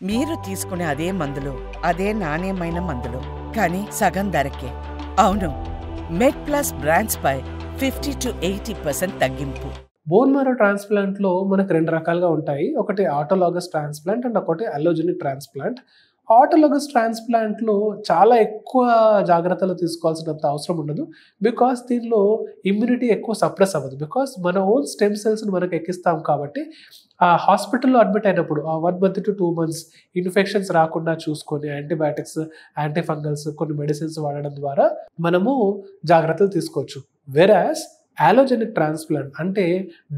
మీరు తీసుకునే అదే మందులు, అదే నాణ్యమైన మందులు, కానీ సగం ధరకే. అవును, మెడ్‌ప్లస్ బ్రాండ్స్‌పై 50-80% తగ్గింపు. బోన్ మ్యారో ట్రాన్స్‌ప్లాంట్‌లో మనకు 2 రకాలుగా ఉంటాయి. ఒకటి ఆటోలాగస్ ట్రాన్స్‌ప్లాంట్ అండ్ ఒకటి అల్లోజెనిక్ ట్రాన్స్‌ప్లాంట్. ఆటోలాగస్ ట్రాన్స్‌ప్లాంట్‌లో చాలా ఎక్కువ జాగ్రత్తలు తీసుకోవాల్సినంత అవసరం ఉండదు. బికాజ్ దీనిలో ఇమ్యూనిటీ ఎక్కువ సప్రెస్ అవ్వదు. బికాజ్ మన ఓన్ స్టెమ్ సెల్స్‌ని మనకు ఎక్కిస్తాం కాబట్టి హాస్పిటల్‌లో అడ్మిట్ అయినప్పుడు 1 మంత్ టు 2 మంత్స్ ఇన్ఫెక్షన్స్ రాకుండా చూసుకొని యాంటీబయాటిక్స్, యాంటీ ఫంగల్స్ కొన్ని మెడిసిన్స్ వాడడం ద్వారా మనము జాగ్రత్తలు తీసుకోవచ్చు. వెరాస్ అలోజెనిక్ ట్రాన్స్‌ప్లాంట్ అంటే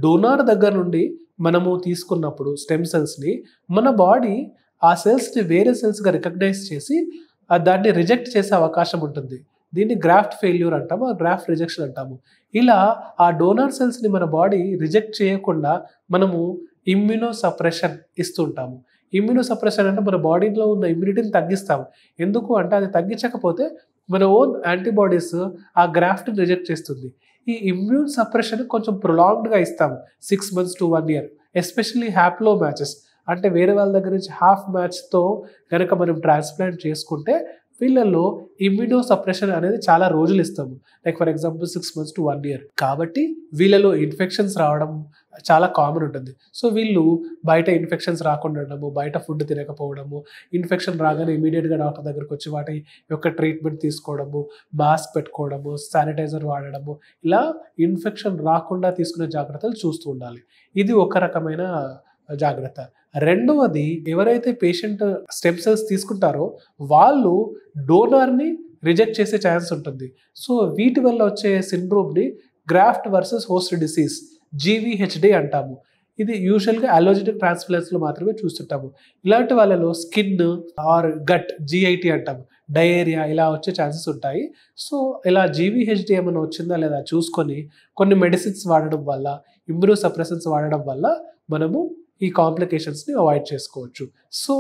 డోనార్ దగ్గర నుండి మనము తీసుకున్నప్పుడు స్టెమ్ సెల్స్‌ని మన బాడీ ఆ సెల్స్‌ని వేరే సెల్స్‌గా రికగ్నైజ్ చేసి దాన్ని రిజెక్ట్ చేసే అవకాశం ఉంటుంది. దీన్ని గ్రాఫ్ట్ ఫెయిల్యూర్ అంటాము. గ్రాఫ్ట్ రిజెక్షన్ అంటాము. ఇలా ఆ డోనార్ సెల్స్‌ని మన బాడీ రిజెక్ట్ చేయకుండా మనము ఇమ్యూనో సప్రెషన్ ఇస్తుంటాము. ఇమ్యూనో సప్రెషన్ అంటే మన బాడీలో ఉన్న ఇమ్యూనిటీని తగ్గిస్తాము. ఎందుకు అంటే అది తగ్గించకపోతే మన ఓన్ యాంటీబాడీస్ ఆ గ్రాఫ్ట్‌ని రిజెక్ట్ చేస్తుంది. ఈ ఇమ్యూన్ సప్రెషన్ కొంచెం ప్రొలాంగ్డ్‌గా ఇస్తాము. 6 months to 1 year. Especially హ్యాప్లో matches అంటే వేరే వాళ్ళ దగ్గర నుంచి హాఫ్ మ్యాచ్‌తో గనక మనం ట్రాన్స్‌ప్లాంట్ చేసుకుంటే వీళ్ళల్లో ఇమ్యూనో సప్రెషన్ అనేది చాలా రోజులు ఇస్తాము. Like for example 6 months to 1 year. కాబట్టి వీళ్ళలో ఇన్ఫెక్షన్స్ రావడం చాలా కామన్ ఉంటుంది. సో వీళ్ళు బయట ఇన్ఫెక్షన్స్ రాకుండా ఉండడము, బయట ఫుడ్ తినకపోవడము, ఇన్ఫెక్షన్ రాగానే ఇమ్మీడియేట్‌గా డాక్టర్ దగ్గరికి వచ్చి వాటి యొక్క ట్రీట్మెంట్ తీసుకోవడము, మాస్క్ పెట్టుకోవడము, శానిటైజర్ వాడడము, ఇలా ఇన్ఫెక్షన్ రాకుండా తీసుకునే జాగ్రత్తలు చూస్తూ ఉండాలి. ఇది ఒక రకమైన జాగ్రత్త. రెండవది ఎవరైతే పేషెంట్ స్టెమ్ సెల్స్ తీసుకుంటారో వాళ్ళు డోనార్‌ని రిజెక్ట్ చేసే ఛాన్స్ ఉంటుంది. సో వీటి వల్ల వచ్చే సిండ్రోమ్‌ని గ్రాఫ్ట్ వర్సెస్ హోస్ట్ డిసీజ్ జీవీహెచ్‌డి అంటాము. ఇది యూజువల్‌గా అలోజెనిక్ ట్రాన్స్‌ప్లాంట్స్‌లో మాత్రమే చూస్తుంటాము. ఇలాంటి వాళ్ళలో స్కిన్ ఆర్ గట్ జీఐటీ అంటాము. డయేరియా ఇలా వచ్చే ఛాన్సెస్ ఉంటాయి. సో ఇలా జీవీహెచ్‌డి ఏమైనా వచ్చిందా లేదా చూసుకొని కొన్ని మెడిసిన్స్ వాడడం వల్ల, ఇమ్యూనో సప్రెసెంట్స్ వాడడం వల్ల మనము ఈ కాంప్లికేషన్స్‌ని అవాయిడ్ చేసుకోవచ్చు. సో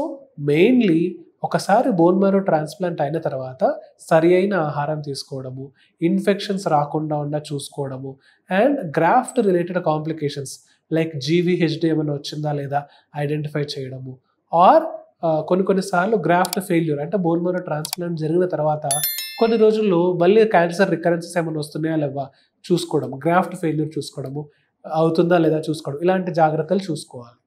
మెయిన్‌లీ ఒకసారి బోన్ మ్యారో ట్రాన్స్‌ప్లాంట్ అయిన తర్వాత సరి అయిన ఆహారం తీసుకోవడము, ఇన్ఫెక్షన్స్ రాకుండా చూసుకోవడము and graft related complications like GVHD ఏమైనా వచ్చిందా లేదా ఐడెంటిఫై చేయడము ఆర్ కొన్ని సార్లు గ్రాఫ్ట్ ఫెయిల్యూర్ అంటే బోన్ మ్యారో ట్రాన్స్‌ప్లాంట్ జరిగిన తర్వాత కొన్ని రోజుల్లో మళ్ళీ క్యాన్సర్ రికరెన్సెస్ ఏమైనా వస్తున్నాయా లేవా చూసుకోవడం, గ్రాఫ్ట్ ఫెయిల్యూర్ చూసుకోవడము, అవుతుందా లేదా చూసుకోవడం ఇలాంటి జాగ్రత్తలు చూసుకోవాలి.